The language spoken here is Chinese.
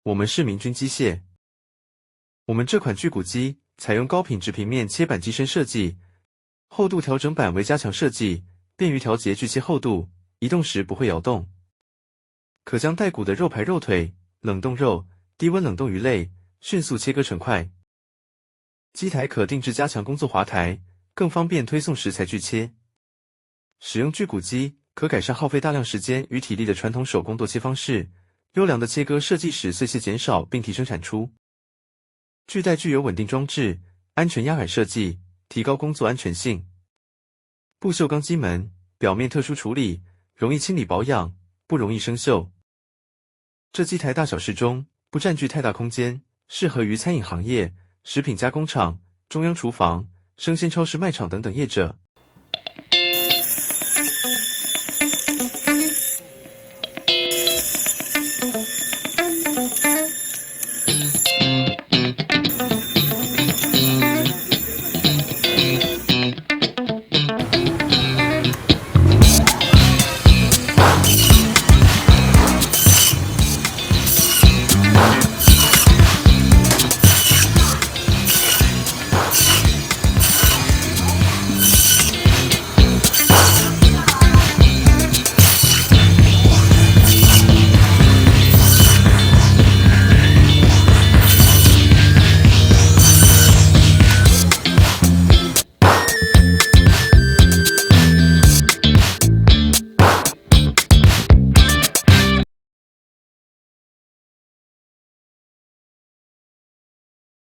我们是明君机械。我们这款锯骨机采用高品质平面切板机身设计，厚度调整板为加强设计，便于调节锯切厚度，移动时不会摇动。可将带骨的肉排、肉腿、冷冻肉、低温冷冻鱼类迅速切割成块。机台可定制加强工作滑台，更方便推送食材锯切。使用锯骨机可改善耗费大量时间与体力的传统手工剁切方式，优良的切割设计使碎屑减少并提升产出。锯带具有稳定装置、安全压耳设计，提高工作安全性。不锈钢机门表面特殊处理，容易清理保养，不容易生锈。这机台大小适中，不占据太大空间，适合于餐饮行业、食品加工厂、中央厨房、生鲜超市卖场等等业者。